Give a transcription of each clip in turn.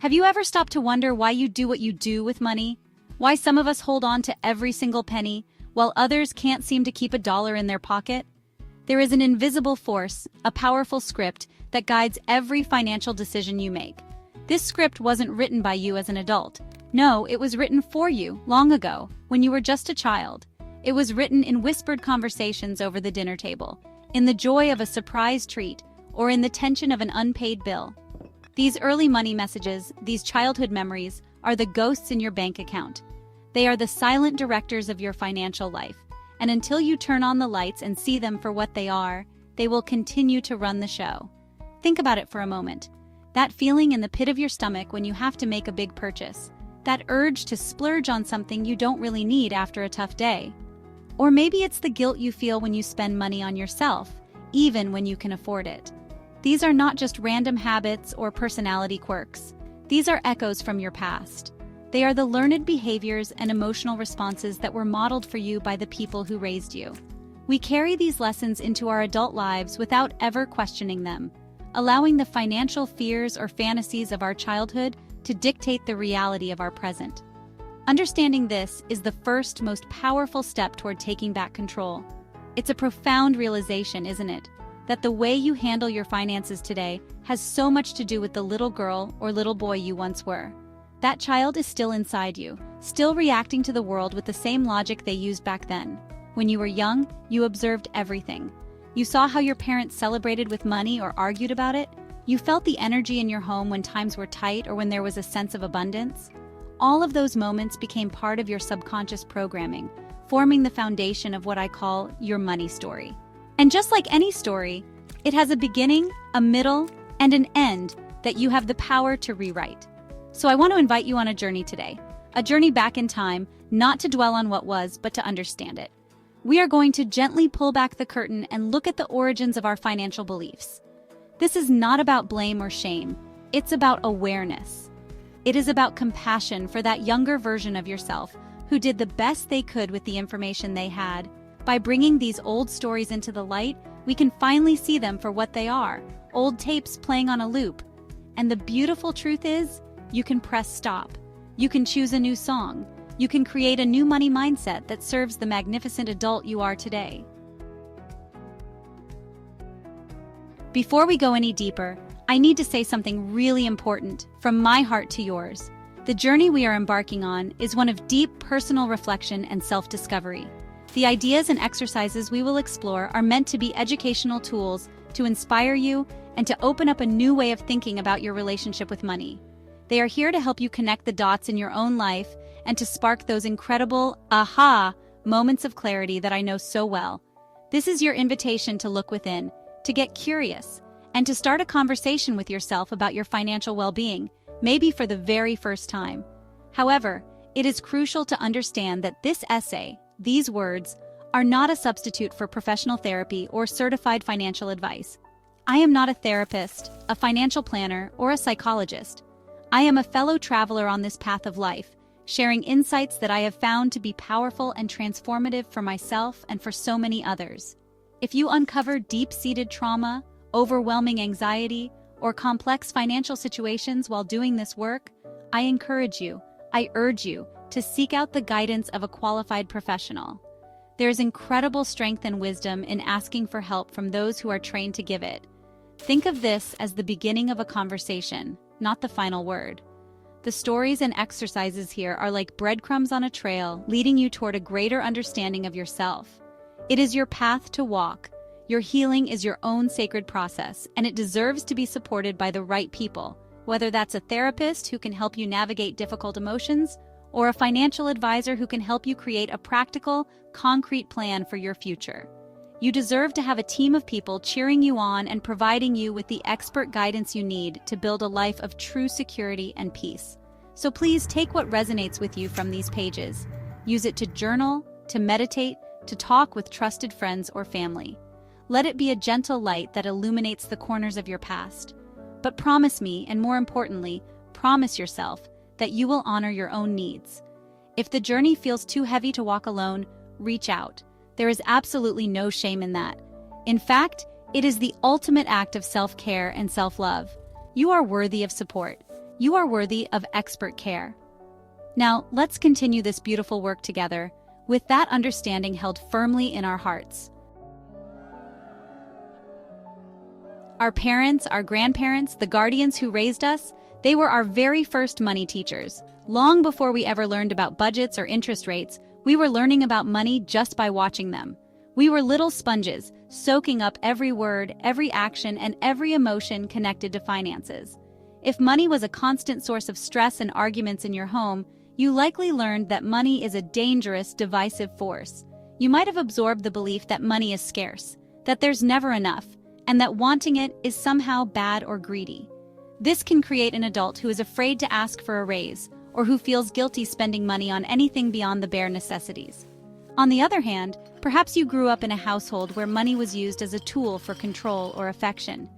Have you ever stopped to wonder why you do what you do with money? Why some of us hold on to every single penny, while others can't seem to keep a dollar in their pocket? There is an invisible force, a powerful script, that guides every financial decision you make. This script wasn't written by you as an adult. No, it was written for you, long ago, when you were just a child. It was written in whispered conversations over the dinner table, in the joy of a surprise treat, or in the tension of an unpaid bill. These early money messages, these childhood memories, are the ghosts in your bank account. They are the silent directors of your financial life, and until you turn on the lights and see them for what they are, they will continue to run the show. Think about it for a moment. That feeling in the pit of your stomach when you have to make a big purchase. That urge to splurge on something you don't really need after a tough day. Or maybe it's the guilt you feel when you spend money on yourself, even when you can afford it. These are not just random habits or personality quirks. These are echoes from your past. They are the learned behaviors and emotional responses that were modeled for you by the people who raised you. We carry these lessons into our adult lives without ever questioning them, allowing the financial fears or fantasies of our childhood to dictate the reality of our present. Understanding this is the first, most powerful step toward taking back control. It's a profound realization, isn't it? That the way you handle your finances today has so much to do with the little girl or little boy you once were. That child is still inside you, still reacting to the world with the same logic they used back then. When you were young, you observed everything. You saw how your parents celebrated with money or argued about it. You felt the energy in your home when times were tight or when there was a sense of abundance. All of those moments became part of your subconscious programming, forming the foundation of what I call your money story. And just like any story, it has a beginning, a middle, and an end that you have the power to rewrite. So I want to invite you on a journey today, a journey back in time, not to dwell on what was, but to understand it. We are going to gently pull back the curtain and look at the origins of our financial beliefs. This is not about blame or shame. It's about awareness. It is about compassion for that younger version of yourself who did the best they could with the information they had. By bringing these old stories into the light, we can finally see them for what they are, old tapes playing on a loop. And the beautiful truth is, you can press stop. You can choose a new song. You can create a new money mindset that serves the magnificent adult you are today. Before we go any deeper, I need to say something really important from my heart to yours. The journey we are embarking on is one of deep personal reflection and self-discovery. The ideas and exercises we will explore are meant to be educational tools to inspire you and to open up a new way of thinking about your relationship with money. They are here to help you connect the dots in your own life and to spark those incredible aha moments of clarity that I know so well. This is your invitation to look within, to get curious, and to start a conversation with yourself about your financial well-being, maybe for the very first time. However, it is crucial to understand that this essay, these words, are not a substitute for professional therapy or certified financial advice. I am not a therapist, a financial planner, or a psychologist. I am a fellow traveler on this path of life, sharing insights that I have found to be powerful and transformative for myself and for so many others. If you uncover deep-seated trauma, overwhelming anxiety, or complex financial situations while doing this work, I encourage you, I urge you, to seek out the guidance of a qualified professional. There's incredible strength and wisdom in asking for help from those who are trained to give it. Think of this as the beginning of a conversation, not the final word. The stories and exercises here are like breadcrumbs on a trail, leading you toward a greater understanding of yourself. It is your path to walk. Your healing is your own sacred process, and it deserves to be supported by the right people, whether that's a therapist who can help you navigate difficult emotions, or a financial advisor who can help you create a practical, concrete plan for your future. You deserve to have a team of people cheering you on and providing you with the expert guidance you need to build a life of true security and peace. So please take what resonates with you from these pages. Use it to journal, to meditate, to talk with trusted friends or family. Let it be a gentle light that illuminates the corners of your past. But promise me, and more importantly, promise yourself, that you will honor your own needs. If the journey feels too heavy to walk alone, reach out. There is absolutely no shame in that. In fact, it is the ultimate act of self-care and self-love. You are worthy of support. You are worthy of expert care. Now, let's continue this beautiful work together, with that understanding held firmly in our hearts. Our parents, our grandparents, the guardians who raised us, they were our very first money teachers. Long before we ever learned about budgets or interest rates, we were learning about money just by watching them. We were little sponges, soaking up every word, every action, and every emotion connected to finances. If money was a constant source of stress and arguments in your home, you likely learned that money is a dangerous, divisive force. You might have absorbed the belief that money is scarce, that there's never enough, and that wanting it is somehow bad or greedy. This can create an adult who is afraid to ask for a raise, or who feels guilty spending money on anything beyond the bare necessities. On the other hand, perhaps you grew up in a household where money was used as a tool for control or affection.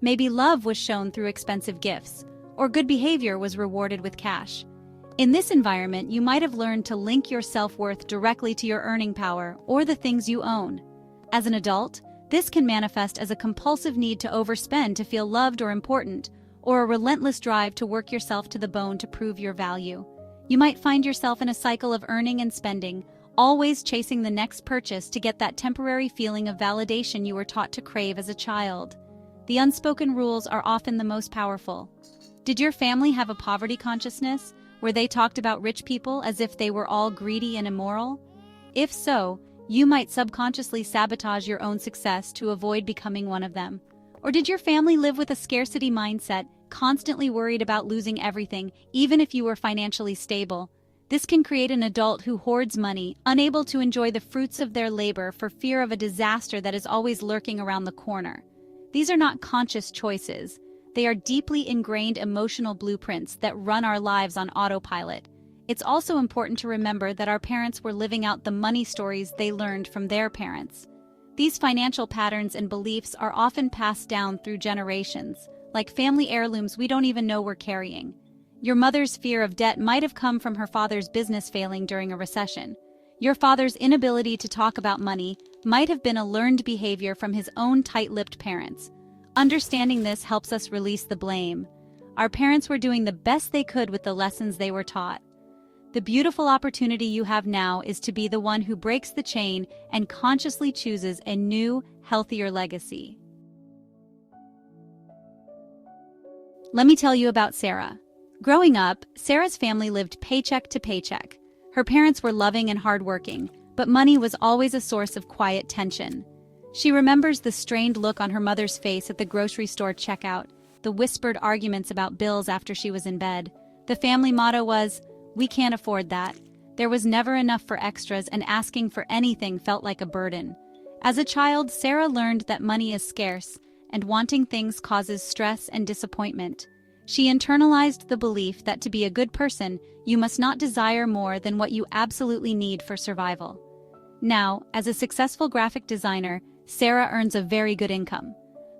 Maybe love was shown through expensive gifts, or good behavior was rewarded with cash. In this environment, you might have learned to link your self-worth directly to your earning power or the things you own. As an adult, this can manifest as a compulsive need to overspend to feel loved or important, or a relentless drive to work yourself to the bone to prove your value. You might find yourself in a cycle of earning and spending, always chasing the next purchase to get that temporary feeling of validation you were taught to crave as a child. The unspoken rules are often the most powerful. Did your family have a poverty consciousness, where they talked about rich people as if they were all greedy and immoral? If so, you might subconsciously sabotage your own success to avoid becoming one of them. Or did your family live with a scarcity mindset, constantly worried about losing everything, even if you were financially stable? This can create an adult who hoards money, unable to enjoy the fruits of their labor for fear of a disaster that is always lurking around the corner. These are not conscious choices. They are deeply ingrained emotional blueprints that run our lives on autopilot. It's also important to remember that our parents were living out the money stories they learned from their parents. These financial patterns and beliefs are often passed down through generations, like family heirlooms we don't even know we're carrying. Your mother's fear of debt might have come from her father's business failing during a recession. Your father's inability to talk about money might have been a learned behavior from his own tight-lipped parents. Understanding this helps us release the blame. Our parents were doing the best they could with the lessons they were taught. The beautiful opportunity you have now is to be the one who breaks the chain and consciously chooses a new, healthier legacy. Let me tell you about Sarah. Growing up, Sarah's family lived paycheck to paycheck. Her parents were loving and hardworking, but money was always a source of quiet tension. She remembers the strained look on her mother's face at the grocery store checkout, the whispered arguments about bills after she was in bed. The family motto was, "We can't afford that." There was never enough for extras, and asking for anything felt like a burden. As a child, Sarah learned that money is scarce, and wanting things causes stress and disappointment. She internalized the belief that to be a good person, you must not desire more than what you absolutely need for survival. Now, as a successful graphic designer, Sarah earns a very good income.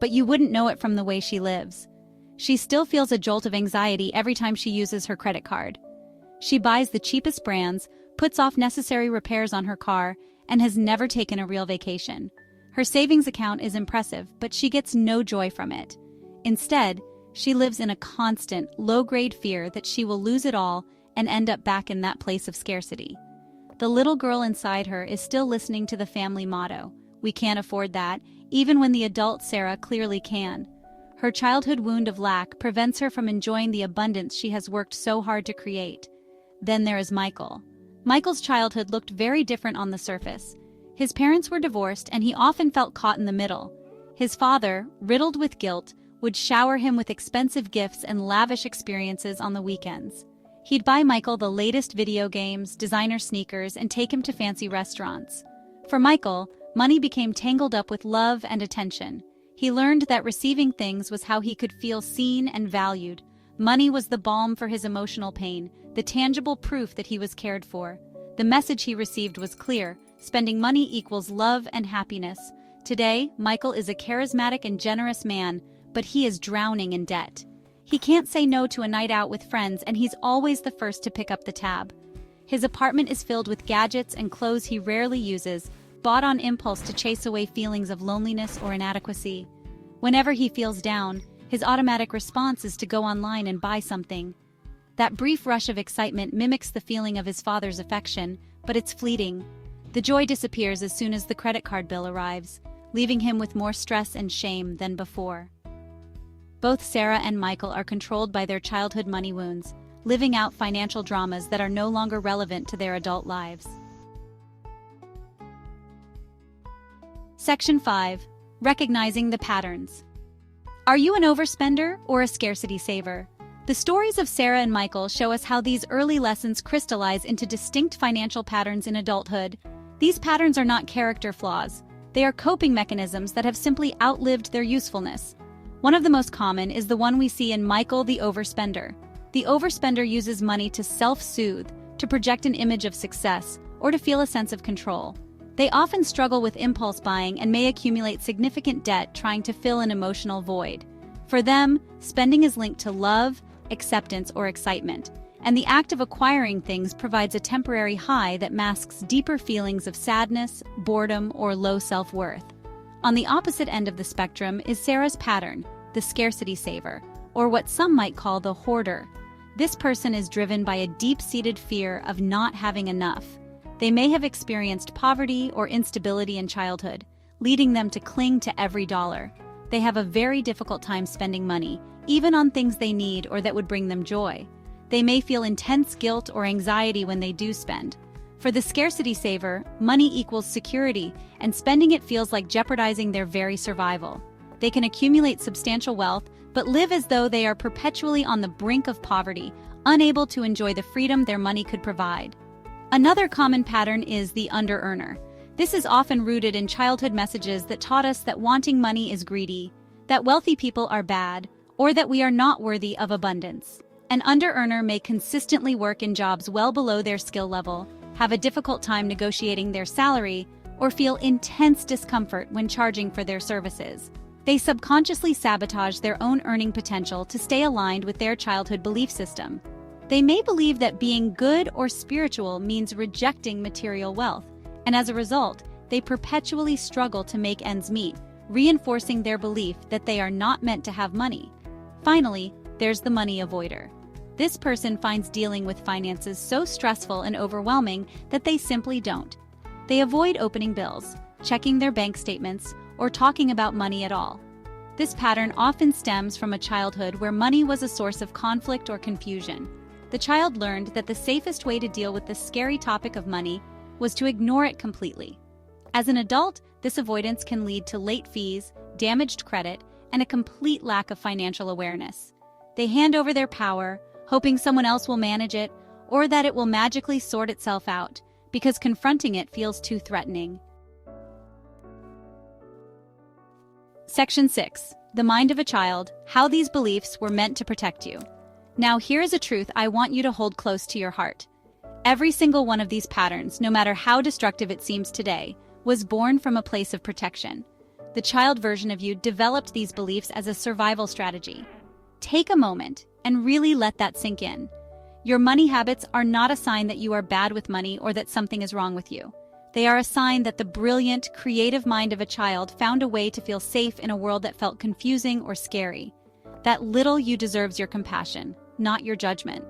But you wouldn't know it from the way she lives. She still feels a jolt of anxiety every time she uses her credit card. She buys the cheapest brands, puts off necessary repairs on her car, and has never taken a real vacation. Her savings account is impressive, but she gets no joy from it. Instead, she lives in a constant, low-grade fear that she will lose it all and end up back in that place of scarcity. The little girl inside her is still listening to the family motto, "We can't afford that," even when the adult Sarah clearly can. Her childhood wound of lack prevents her from enjoying the abundance she has worked so hard to create. Then there is Michael. Michael's childhood looked very different on the surface. His parents were divorced, and he often felt caught in the middle. His father, riddled with guilt, would shower him with expensive gifts and lavish experiences on the weekends. He'd buy Michael the latest video games, designer sneakers, and take him to fancy restaurants. For Michael, money became tangled up with love and attention. He learned that receiving things was how he could feel seen and valued. Money was the balm for his emotional pain, the tangible proof that he was cared for. The message he received was clear: spending money equals love and happiness. Today, Michael is a charismatic and generous man, but he is drowning in debt. He can't say no to a night out with friends, and he's always the first to pick up the tab. His apartment is filled with gadgets and clothes he rarely uses, bought on impulse to chase away feelings of loneliness or inadequacy. Whenever he feels down, his automatic response is to go online and buy something. That brief rush of excitement mimics the feeling of his father's affection, but it's fleeting. The joy disappears as soon as the credit card bill arrives, leaving him with more stress and shame than before. Both Sarah and Michael are controlled by their childhood money wounds, living out financial dramas that are no longer relevant to their adult lives. Section 5. Recognizing the patterns. Are you an overspender or a scarcity saver? The stories of Sarah and Michael show us how these early lessons crystallize into distinct financial patterns in adulthood. These patterns are not character flaws. They are coping mechanisms that have simply outlived their usefulness. One of the most common is the one we see in Michael the overspender. The overspender uses money to self-soothe, to project an image of success, or to feel a sense of control. They often struggle with impulse buying and may accumulate significant debt trying to fill an emotional void. For them, spending is linked to love, acceptance, or excitement, and the act of acquiring things provides a temporary high that masks deeper feelings of sadness, boredom, or low self-worth. On the opposite end of the spectrum is Sarah's pattern, the scarcity saver, or what some might call the hoarder. This person is driven by a deep-seated fear of not having enough. They may have experienced poverty or instability in childhood, leading them to cling to every dollar. They have a very difficult time spending money, even on things they need or that would bring them joy. They may feel intense guilt or anxiety when they do spend. For the scarcity saver, money equals security, and spending it feels like jeopardizing their very survival. They can accumulate substantial wealth, but live as though they are perpetually on the brink of poverty, unable to enjoy the freedom their money could provide. Another common pattern is the under-earner. This is often rooted in childhood messages that taught us that wanting money is greedy, that wealthy people are bad, or that we are not worthy of abundance. An under-earner may consistently work in jobs well below their skill level, have a difficult time negotiating their salary, or feel intense discomfort when charging for their services. They subconsciously sabotage their own earning potential to stay aligned with their childhood belief system. They may believe that being good or spiritual means rejecting material wealth, and as a result, they perpetually struggle to make ends meet, reinforcing their belief that they are not meant to have money. Finally, there's the money avoider. This person finds dealing with finances so stressful and overwhelming that they simply don't. They avoid opening bills, checking their bank statements, or talking about money at all. This pattern often stems from a childhood where money was a source of conflict or confusion. The child learned that the safest way to deal with the scary topic of money was to ignore it completely. As an adult, this avoidance can lead to late fees, damaged credit, and a complete lack of financial awareness. They hand over their power, hoping someone else will manage it, or that it will magically sort itself out, because confronting it feels too threatening. Section 6. The Mind of a Child, How These Beliefs Were Meant to Protect You. Now here is a truth I want you to hold close to your heart. Every single one of these patterns, no matter how destructive it seems today, was born from a place of protection. The child version of you developed these beliefs as a survival strategy. Take a moment and really let that sink in. Your money habits are not a sign that you are bad with money or that something is wrong with you. They are a sign that the brilliant, creative mind of a child found a way to feel safe in a world that felt confusing or scary. That little you deserves your compassion, not your judgment.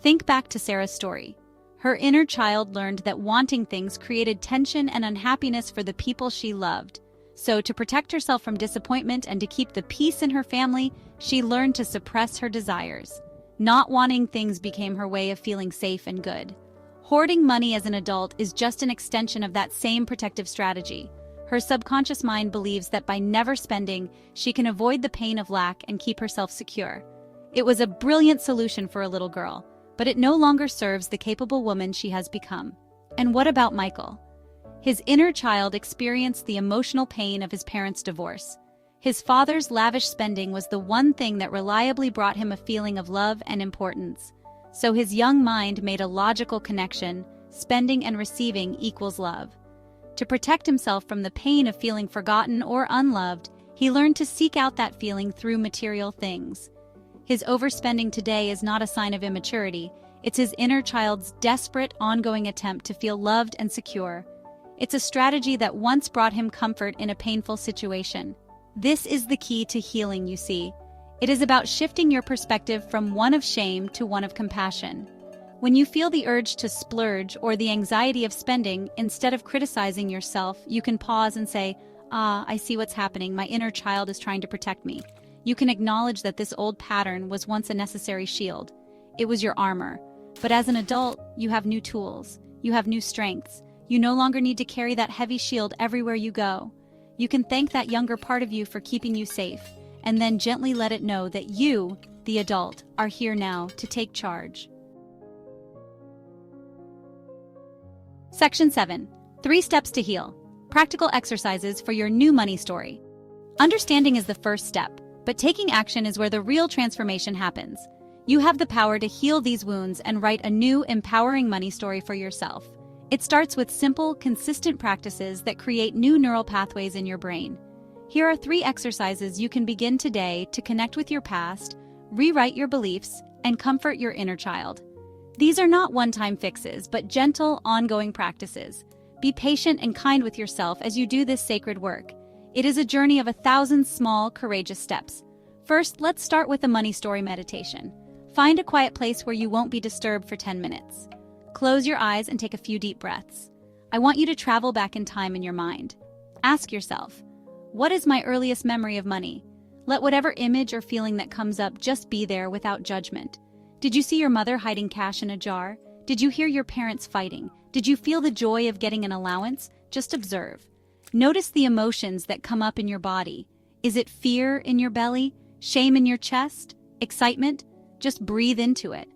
Think back to Sarah's story. Her inner child learned that wanting things created tension and unhappiness for the people she loved. So, to protect herself from disappointment and to keep the peace in her family, she learned to suppress her desires. Not wanting things became her way of feeling safe and good. Hoarding money as an adult is just an extension of that same protective strategy. Her subconscious mind believes that by never spending, she can avoid the pain of lack and keep herself secure. It was a brilliant solution for a little girl, but it no longer serves the capable woman she has become. And what about Michael? His inner child experienced the emotional pain of his parents' divorce. His father's lavish spending was the one thing that reliably brought him a feeling of love and importance. So his young mind made a logical connection: spending and receiving equals love. To protect himself from the pain of feeling forgotten or unloved, he learned to seek out that feeling through material things. His overspending today is not a sign of immaturity. It's his inner child's desperate, ongoing attempt to feel loved and secure. It's a strategy that once brought him comfort in a painful situation. This is the key to healing, you see. It is about shifting your perspective from one of shame to one of compassion. When you feel the urge to splurge or the anxiety of spending, instead of criticizing yourself, you can pause and say, I see what's happening. My inner child is trying to protect me. You can acknowledge that this old pattern was once a necessary shield. It was your armor. But as an adult, you have new tools. You have new strengths. You no longer need to carry that heavy shield everywhere you go. You can thank that younger part of you for keeping you safe, and then gently let it know that you, the adult, are here now to take charge. Section 7. 3 Steps to Heal. Practical exercises for your new money story. Understanding is the first step, but taking action is where the real transformation happens. You have the power to heal these wounds and write a new, empowering money story for yourself. It starts with simple, consistent practices that create new neural pathways in your brain. Here are 3 exercises you can begin today to connect with your past, rewrite your beliefs, and comfort your inner child. These are not one-time fixes, but gentle, ongoing practices. Be patient and kind with yourself as you do this sacred work. It is a journey of 1,000 small, courageous steps. First, let's start with a money story meditation. Find a quiet place where you won't be disturbed for 10 minutes. Close your eyes and take a few deep breaths. I want you to travel back in time in your mind. Ask yourself, what is my earliest memory of money? Let whatever image or feeling that comes up just be there without judgment. Did you see your mother hiding cash in a jar? Did you hear your parents fighting? Did you feel the joy of getting an allowance? Just observe. Notice the emotions that come up in your body. Is it fear in your belly? Shame in your chest? Excitement? Just breathe into it.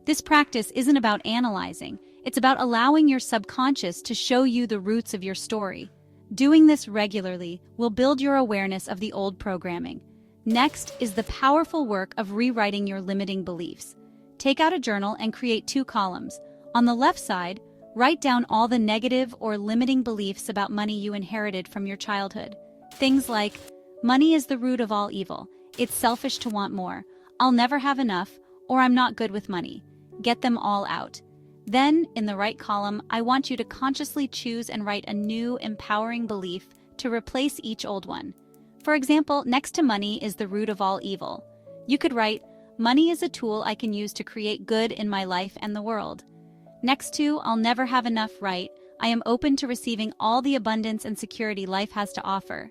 This practice isn't about analyzing. It's about allowing your subconscious to show you the roots of your story. Doing this regularly will build your awareness of the old programming. Next is the powerful work of rewriting your limiting beliefs. Take out a journal and create 2 columns. On the left side, write down all the negative or limiting beliefs about money you inherited from your childhood. Things like, money is the root of all evil. It's selfish to want more. I'll never have enough, or I'm not good with money. Get them all out. Then, in the right column, I want you to consciously choose and write a new, empowering belief to replace each old one. For example, next to money is the root of all evil. You could write, money is a tool I can use to create good in my life and the world. Next to, I'll never have enough, write, I am open to receiving all the abundance and security life has to offer.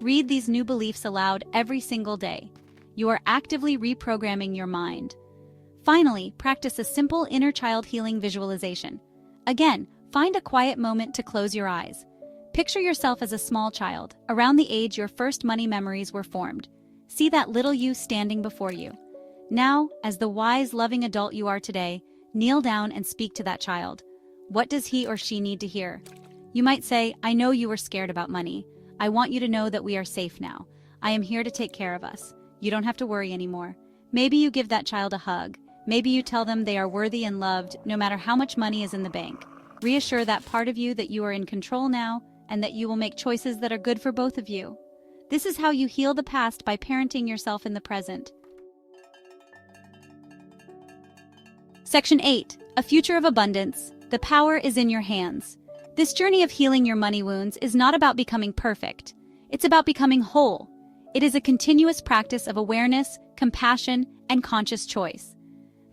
Read these new beliefs aloud every single day. You are actively reprogramming your mind. Finally, practice a simple inner child healing visualization. Again, find a quiet moment to close your eyes. Picture yourself as a small child, around the age your first money memories were formed. See that little you standing before you. Now, as the wise, loving adult you are today, kneel down and speak to that child. What does he or she need to hear? You might say, I know you were scared about money. I want you to know that we are safe now. I am here to take care of us. You don't have to worry anymore. Maybe you give that child a hug. Maybe you tell them they are worthy and loved no matter how much money is in the bank. Reassure that part of you that you are in control now and that you will make choices that are good for both of you. This is how you heal the past by parenting yourself in the present. Section 8. A Future of Abundance. The power is in your hands. This journey of healing your money wounds is not about becoming perfect. It's about becoming whole. It is a continuous practice of awareness, compassion, and conscious choice.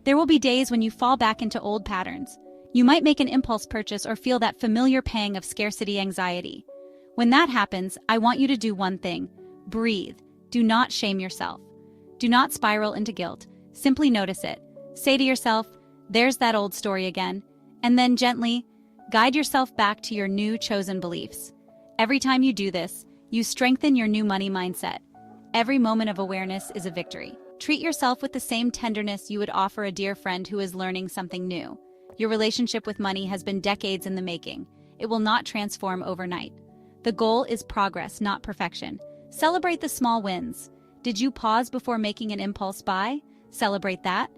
There will be days when you fall back into old patterns. You might make an impulse purchase or feel that familiar pang of scarcity anxiety. When that happens, I want you to do one thing. Breathe. Do not shame yourself. Do not spiral into guilt. Simply notice it. Say to yourself, there's that old story again. And then gently, guide yourself back to your new chosen beliefs. Every time you do this, you strengthen your new money mindset. Every moment of awareness is a victory. Treat yourself with the same tenderness you would offer a dear friend who is learning something new. Your relationship with money has been decades in the making. It will not transform overnight. The goal is progress, not perfection. Celebrate the small wins. Did you pause before making an impulse buy? Celebrate that.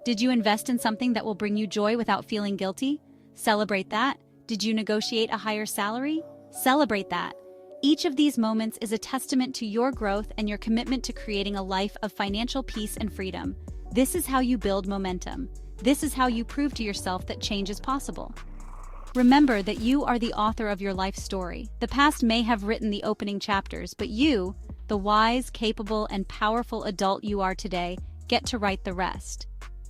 Did you invest in something that will bring you joy without feeling guilty? Celebrate that. Did you negotiate a higher salary? Celebrate that. Each of these moments is a testament to your growth and your commitment to creating a life of financial peace and freedom. This is how you build momentum. This is how you prove to yourself that change is possible. Remember that you are the author of your life story. The past may have written the opening chapters, but you, the wise, capable, and powerful adult you are today, get to write the rest.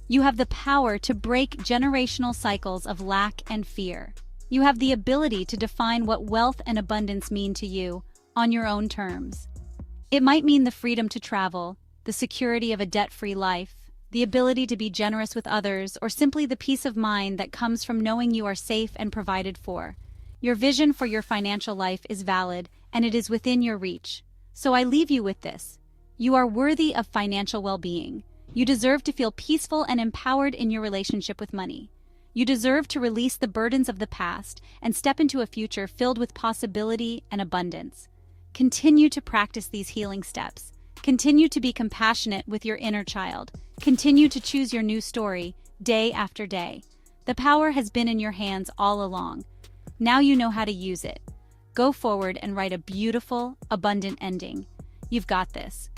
You have the power to break generational cycles of lack and fear. You have the ability to define what wealth and abundance mean to you on your own terms. It might mean the freedom to travel, the security of a debt-free life, the ability to be generous with others, or simply the peace of mind that comes from knowing you are safe and provided for. Your vision for your financial life is valid, and it is within your reach. So I leave you with this. You are worthy of financial well-being. You deserve to feel peaceful and empowered in your relationship with money. You deserve to release the burdens of the past and step into a future filled with possibility and abundance. Continue to practice these healing steps. Continue to be compassionate with your inner child. Continue to choose your new story day after day. The power has been in your hands all along. Now you know how to use it. Go forward and write a beautiful, abundant ending. You've got this.